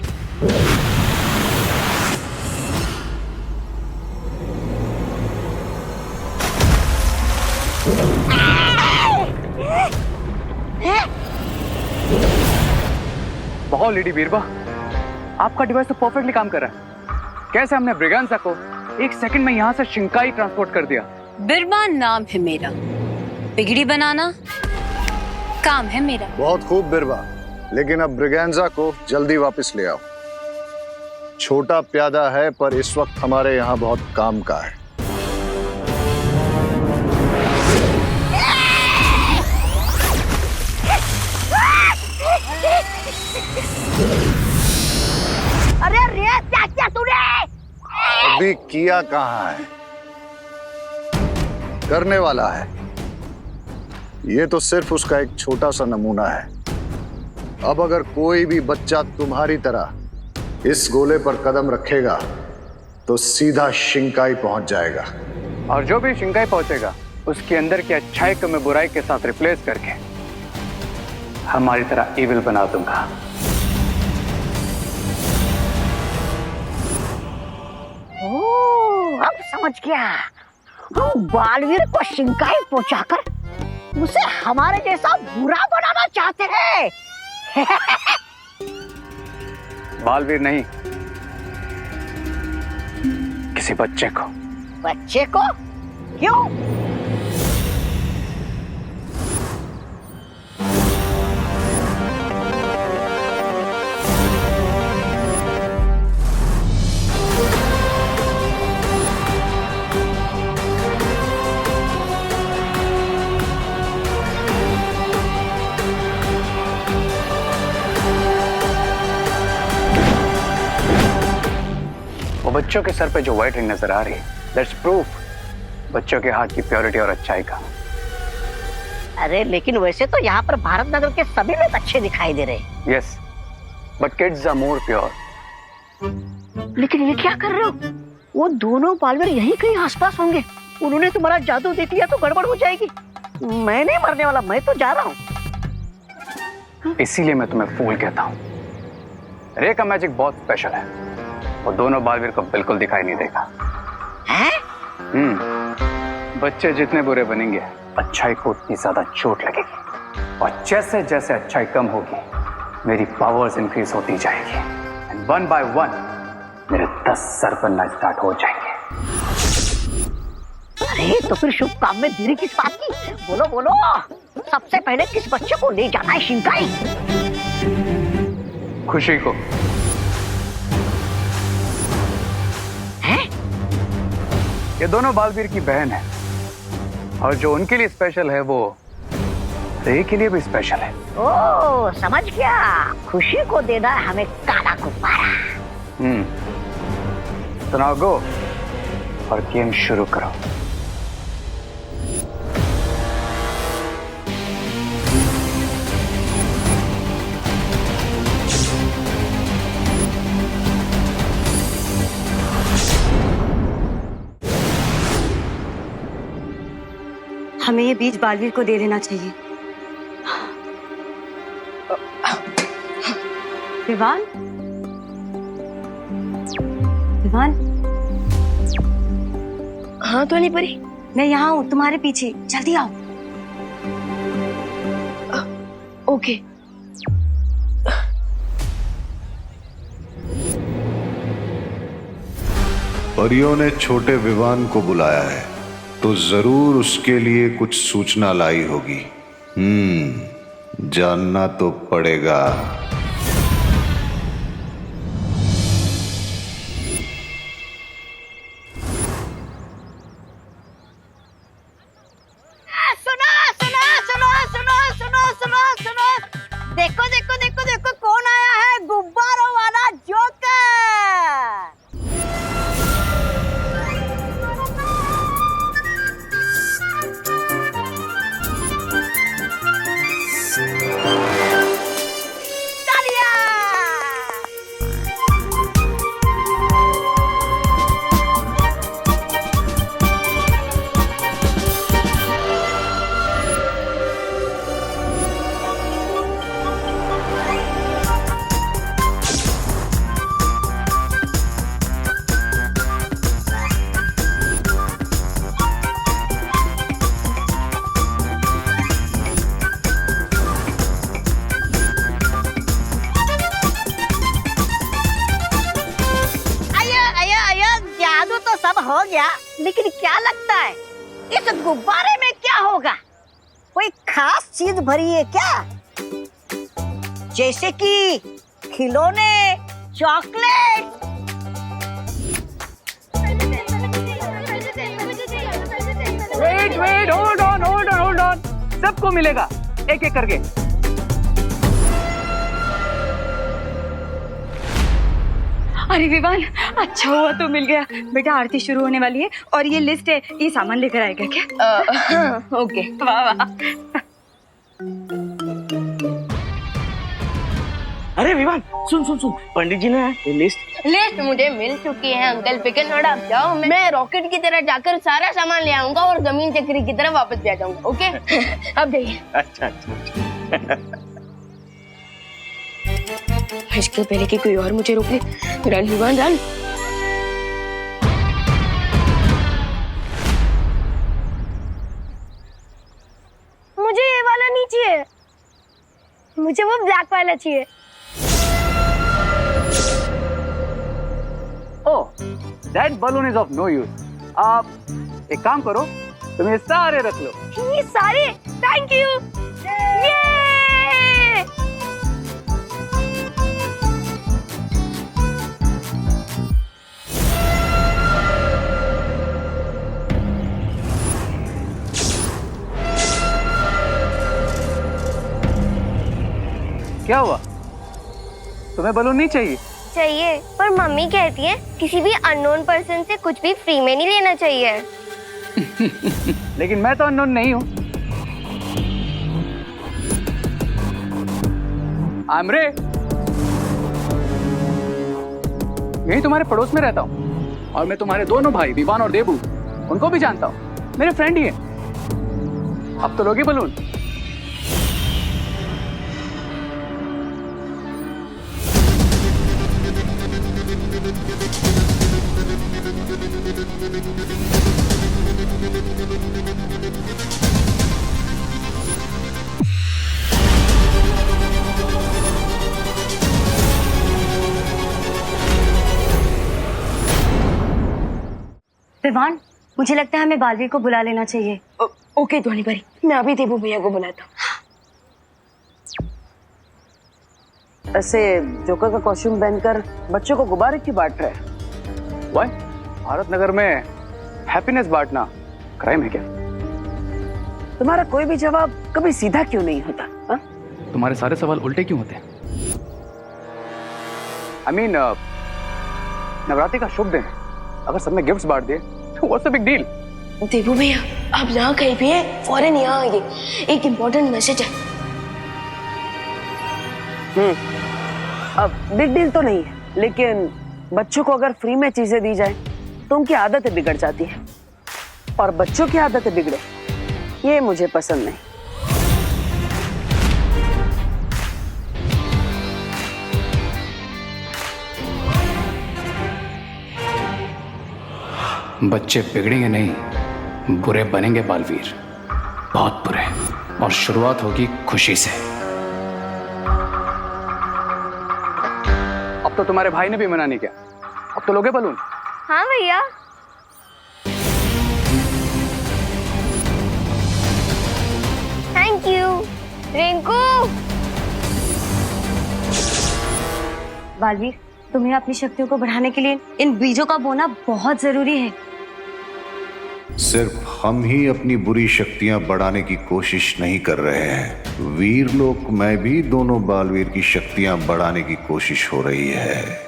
बहुत लेडी बीरबा, आपका डिवाइस तो परफेक्टली काम कर रहा है। कैसे हमने ब्रिगेंजा को एक सेकंड में यहाँ से शिंकाई ट्रांसपोर्ट कर दिया। बिरबा नाम है मेरा, बिगड़ी बनाना काम है मेरा। बहुत खूब बिरबा, लेकिन अब ब्रिगेंजा को जल्दी वापस ले आओ। छोटा प्यादा है, पर इस वक्त हमारे यहाँ बहुत काम का है। अरे रे क्या किया तूने? अभी किया कहाँ है, करने वाला है। ये तो सिर्फ उसका एक छोटा सा नमूना है। अब अगर कोई भी बच्चा तुम्हारी तरह इस गोले पर कदम रखेगा तो सीधा शिंकाई पहुंच जाएगा। और जो भी शिंकाई पहुंचेगा उसके अंदर की अच्छाई को मैं बुराई के साथ रिप्लेस करके हमारी तरह इविल बना दूंगा। ओह, अब समझ गया। हम बालवीर को शिंकाई पहुंचाकर उसे हमारे जैसा बुरा बनाना चाहते हैं। बालवीर नहीं, किसी बच्चे को। बच्चे को? क्यों? वो बच्चों के सर पे जो व्हाइट रिंग नजर आ रही है, दैट्स प्रूफ बच्चों के हार्ट की प्योरिटी और अच्छाई का। अरे लेकिन वैसे तो यहाँ पर भारत नगर के सभी लोग अच्छे दिखाई दे रहे। Yes, but kids are more pure. लेकिन ये क्या कर रहे हो? वो दोनों बालवीर यहीं कहीं आसपास होंगे। उन्होंने तुम्हारा जादू देख लिया तो गड़बड़ हो जाएगी। मैं नहीं मरने वाला, मैं तो जा रहा हूँ। इसीलिए मैं तुम्हें फूल कहता हूँ। रे का मैजिक बहुत स्पेशल है, वो दोनों बालवीर को बिल्कुल दिखाई नहीं देगा। बच्चे जितने बुरे बनेंगे अच्छाई को उतनी ज्यादा चोट लगेगी, और जैसे जैसे अच्छाई कम होगी मेरी पावर्स इंक्रीज होती जाएगी, एंड वन बाय वन मेरे 10 सर बनना स्टार्ट हो जाएंगे। अरे तो फिर शुभ काम में देरी किस बात की? बोलो बोलो, सबसे पहले किस बच्चे को ले जाना है शिंकाई? खुशी को। हैं? ये दोनों बालवीर की बहन है, और जो उनके लिए स्पेशल है वो रे के लिए भी स्पेशल है। ओ समझ गया, खुशी को देना है हमें काला गुब्बारा। तो नाउ गो और गेम शुरू करो। हमें ये बीज बालवीर को दे देना चाहिए। विवान, विवान। हाँ तो नहीं परी, मैं यहाँ हूँ तुम्हारे पीछे, जल्दी आओ। ओके। परियों ने छोटे विवान को बुलाया है तो जरूर उसके लिए कुछ सूचना लाई होगी। जानना तो पड़ेगा। सुनो सुनो सुनो सुनो सुनो सुनो सुनो, देखो देखो देखो देखो कौन आया है, गुब्बारों वाला जोकर। हो गया, लेकिन क्या लगता है इस गुब्बारे में क्या होगा? कोई खास चीज भरी है क्या? जैसे कि खिलौने, चॉकलेट? Wait, hold on. सबको मिलेगा एक एक करके। अरे विवान, अच्छा हुआ तो मिल गया। बेटा आरती शुरू होने वाली है और ये लिस्ट है, ये सामान लेकर आएगा क्या? ओके। वाह वाह। अरे विवान, सुन सुन सुन, पंडित जी ने ये लिस्ट मुझे मिल चुकी है अंकल, फिक्र न आप जाओ। मैं रॉकेट की तरह जाकर सारा सामान ले आऊंगा और जमीन चक्री की तरह वापस भी आ जाऊंगा। ओके अब जाइए। अच्छा। इसके पहले कि कोई और मुझे रोक ले। Run Vivaan run. मुझे ये वाला नहीं चाहिए, मुझे वो ब्लैक वाला चाहिए। ओह, that balloon is of no use. आप एक काम करो, तुम ये सारे रख लो। ये सारे? Thank you. ये क्या हुआ? तुम्हें बलून नहीं चाहिए? चाहिए, पर मम्मी कहती है किसी भी अननोन पर्सन से कुछ भी फ्री में नहीं लेना चाहिए। लेकिन मैं तो अननोन नहीं हूँ। आमरे, यही तुम्हारे पड़ोस में रहता हूँ और मैं तुम्हारे दोनों भाई विवान और देबू उनको भी जानता हूँ, मेरे फ्रेंड ही है। अब तो लोगे बलून। विवान, मुझे लगता है हमें बालवीर को बुला लेना चाहिए। ओके ध्वनि परी, मैं अभी देबू भैया को बुलाता हूँ। ऐसे जोकर का कॉस्ट्यूम पहनकर बच्चों को गुब्बारे क्यों बांट रहे हैं? वाई? भारत नगर में हैप्पीनेस बांटना क्राइम है क्या? तुम्हारा कोई भी जवाब कभी सीधा क्यों नहीं होता? हा? तुम्हारे सारे सवाल उल्टे क्यों होते हैं? I mean, नवरात्रि का शुभ दिन है, अगर सबने गिफ्ट्स बांट दिए तो व्हाट्स द बिग डील? देबू भैया, आप जहाँ कहीं भी हैं, फौरन यहाँ आइए, एक इम्पोर्टेंट मैसेज है। अब बिग डील तो नहीं है, लेकिन बच्चों को अगर फ्री में चीजें दी जाए तो उनकी आदतें बिगड़ जाती है, और बच्चों की आदतें बिगड़े ये मुझे पसंद नहीं। बच्चे बिगड़ेंगे नहीं, बुरे बनेंगे बालवीर, बहुत बुरे। और शुरुआत होगी खुशी से। अब तो तुम्हारे भाई ने भी मना नहीं किया, अब तो लोगे बलून। हाँ भैया। Thank you Rinku. बालवीर, तुम्हें अपनी शक्तियों को बढ़ाने के लिए इन बीजों का बोना बहुत जरूरी है। सिर्फ हम ही अपनी बुरी शक्तियां बढ़ाने की कोशिश नहीं कर रहे हैं, वीर लोक में भी दोनों बालवीर की शक्तियां बढ़ाने की कोशिश हो रही है।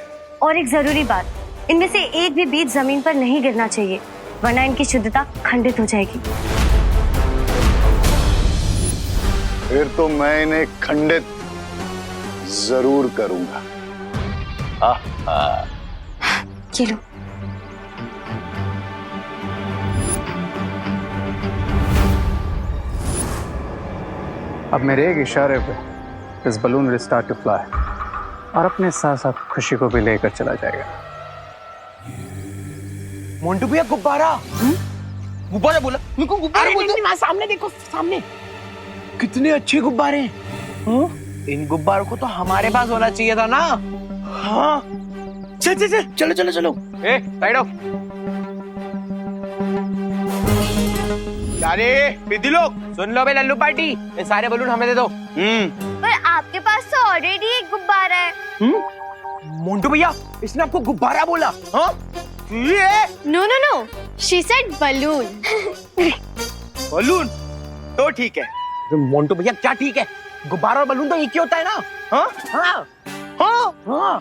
और एक जरूरी बात, इनमें से एक भी बीज जमीन पर नहीं गिरना चाहिए, वरना इनकी शुद्धता खंडित हो जाएगी। फिर तो मैं इन्हें खंडित जरूर करूंगा। ये लो। अब मेरे एक इशारे पे इस balloon will start to fly और अपने साथ साथ खुशी को भी लेकर चला जाएगा। मोंटू भैया, गुब्बारा। गुब्बारा बोला? मेरे को गुब्बारा बोलते। सामने देखो, सामने कितने अच्छे गुब्बारे हैं। इन गुब्बारों को तो हमारे पास होना चाहिए था ना। हाँ, चल चल चल, चलो चलो चलो। ए, साइड ऑफ। अरे विधि लोग सुन लो बे, लल्लू पार्टी, ये सारे बलून हमें दे दो। पर आपके पास तो ऑलरेडी एक गुब्बारा है। मोंटू भैया, इसने आपको गुब्बारा बोला? हाँ? ये no no no, she said balloon. Balloon तो ठीक है। मोंटू भैया क्या ठीक है? गुब्बारा और बलून तो एक ही होता है ना। हाँ हाँ हाँ हाँ।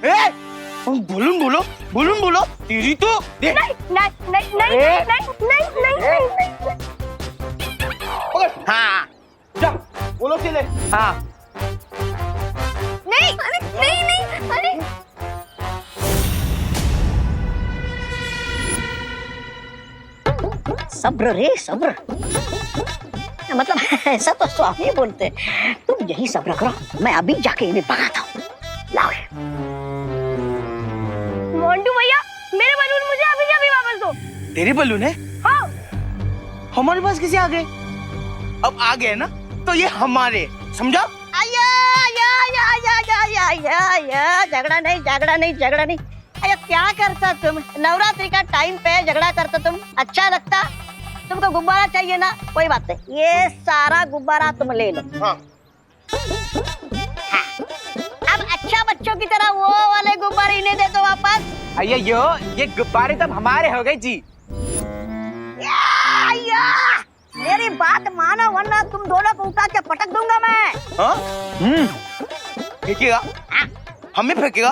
बलून बोलो, बलून बोलो, तेरी तो नहीं नहीं नहीं नहीं नहीं नहीं नहीं। हाँ, जा बोलो चले। हाँ, नहीं नहीं नहीं, अरे सब्र रे सब्र, मतलब ऐसा तो स्वामी बोलते, तुम यही सब्र करो, मैं अभी जाके इन्हें भगाता हूँ। लाओ। मोंटू भैया, मेरे बलून मुझे अभी के अभी वापस दो। तेरे बलून है? हाँ। हमारे पास कैसे आ गए? अब आ गए ना तो ये हमारे, समझा? आया झगड़ा नहीं झगड़ा नहीं झगड़ा नहीं। अरे क्या करता तुम, नवरात्रि का टाइम पे झगड़ा करता तुम, अच्छा लगता? तुमको गुब्बारा चाहिए ना, कोई बात नहीं, ये सारा गुब्बारा तुम ले लो। हाँ। अब अच्छा बच्चों की तरह वो वाले गुब्बारे इन्हें दे दो वापस। अయ్యో, ये गुब्बारे तब हमारे हो गए जी। मेरी बात मानो वरना तुम दोनों को उठा के पटक दूंगा मैं। हाँ? देखिएगा। हमें फेंकेगा?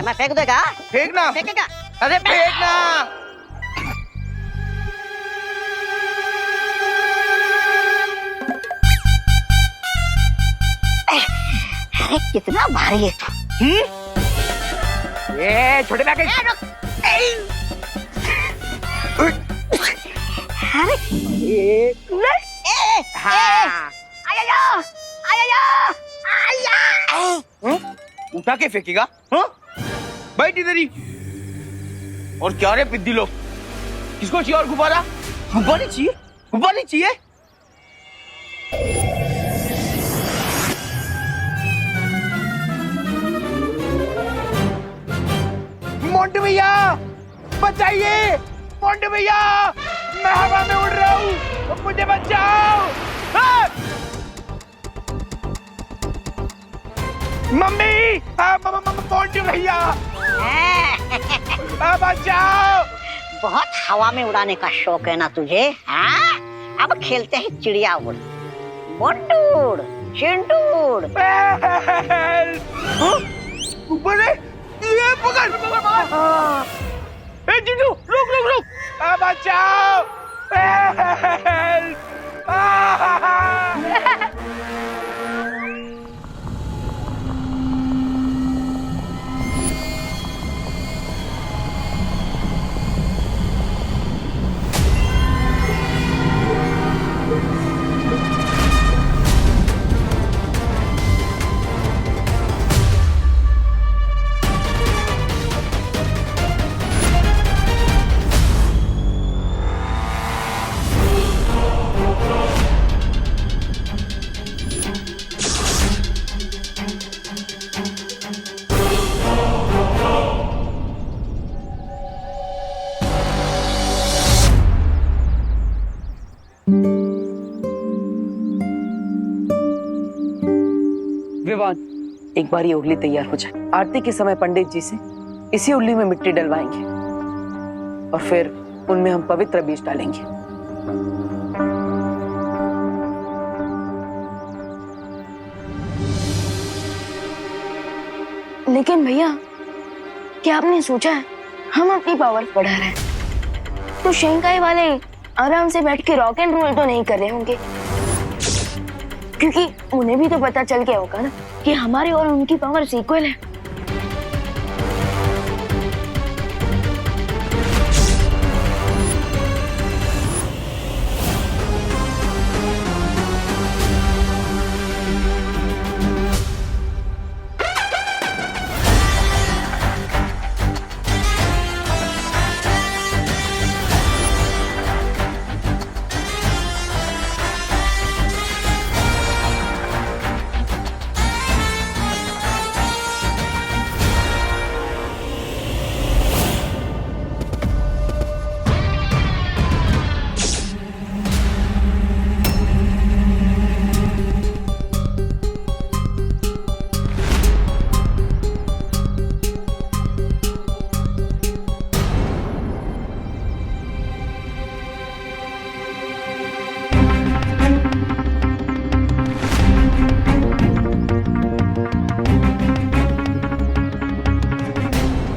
मैं फेंक देगा? फेंकना। फेंकेगा? अरे फेंकना। अरे कितना भारी है तू। ये छोटे बैग उठा के फेंकेगा? हाँ? बैठ इधर ही। और क्या रे पिद्दी लोग, किसको चाहिए और गुब्बारा? गुब्बारे चाहिए? गुब्बारे चाहिए? मोंटू भैया बचाइए, मोंटू भैया मैं हवा में उड़ रहा हूँ, मुझे बचाओ। हाँ! मम्मी, मोंटू भैया बचाओ। बहुत हवा में उड़ाने का शौक है ना तुझे? हाँ? अब खेलते हैं चिड़िया उड़, मोंटू उड़, चिंटू उड़। ऊपर ये पकड़ पकड़। ए चिंटू रुक रुक रुक, बचाओ। विवान, एक बार ये उर्ली तैयार हो जाए, आरती के समय पंडित जी से इसी उर्ली में मिट्टी डलवाएंगे और फिर उनमें हम पवित्र बीज डालेंगे। लेकिन भैया, क्या आपने सोचा है हम अपनी पावर बढ़ा रहे हैं तो शंकाई वाले आराम से बैठ के रॉक एंड रोल तो नहीं कर रहे होंगे, क्योंकि उन्हें भी तो पता चल गया होगा ना कि हमारी और उनकी पावर इक्वल है।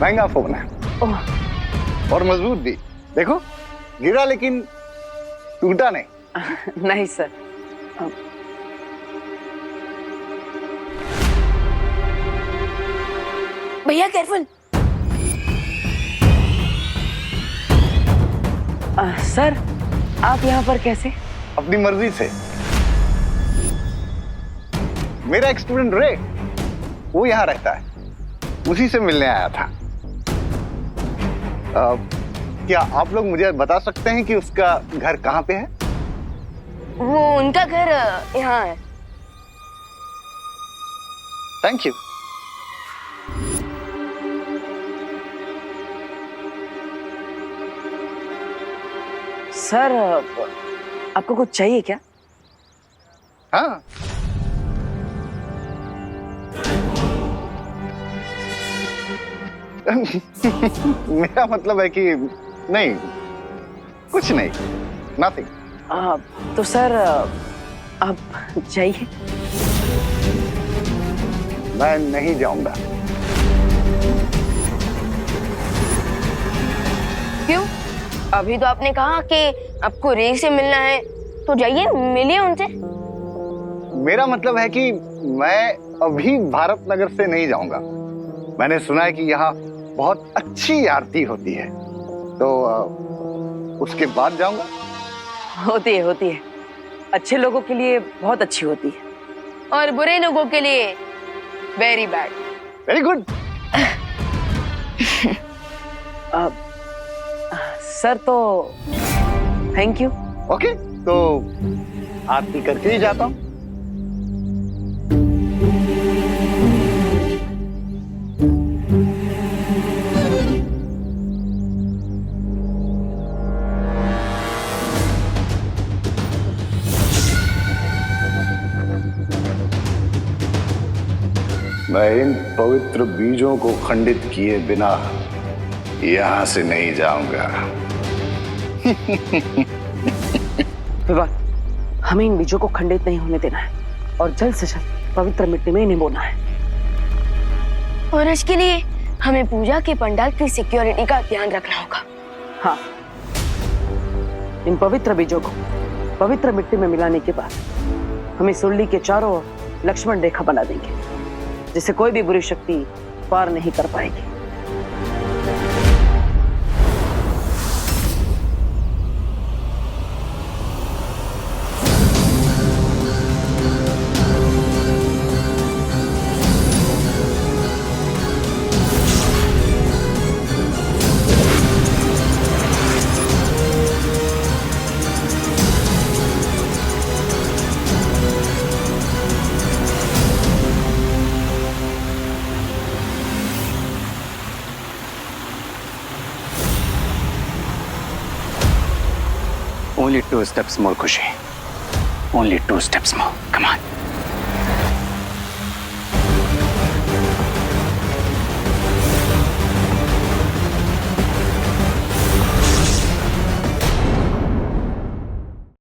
महंगा फोन है और मजबूत भी। देखो गिरा लेकिन टूटा नहीं। नहीं सर। भैया केयरफुल। सर आप यहाँ पर कैसे? अपनी मर्जी से। मेरा एक स्टूडेंट रे, वो यहाँ रहता है, उसी से मिलने आया था। क्या आप लोग मुझे बता सकते हैं कि उसका घर कहाँ पे है? वो उनका घर यहाँ है। Thank you. सर आपको कुछ चाहिए क्या? हाँ, मेरा मतलब है कि नहीं, कुछ नहीं, नथिंग। तो सर आप जाइए। मैं नहीं जाऊंगा। क्यों? अभी तो आपने कहा कि आपको रे से मिलना है, तो जाइए मिलिए उनसे। मेरा मतलब है कि मैं अभी भारत नगर से नहीं जाऊंगा। मैंने सुना है कि यहाँ बहुत अच्छी आरती होती है, तो उसके बाद जाऊंगा। होती है। अच्छे लोगों के लिए बहुत अच्छी होती है, और बुरे लोगों के लिए very bad. Very good. Sir तो थैंक यू। ओके, तो आरती करके ही जाता हूँ। मैं इन पवित्र बीजों को खंडित किए बिना यहां से नहीं जाऊंगा। विवान, हमें इन बीजों को खंडित नहीं होने देना है और जल्द से जल्द पवित्र मिट्टी में इन्हें बोना है। और इसके लिए हमें पूजा के पंडाल की सिक्योरिटी का ध्यान रखना होगा। हाँ, इन पवित्र बीजों को पवित्र मिट्टी में मिलाने के बाद हमें सुरली के चारों ओर लक्ष्मण रेखा बना देंगे, जिसे कोई भी बुरी शक्ति पार नहीं कर पाएगी। Only 2 steps more, Kushi. Only 2 steps more. Come on.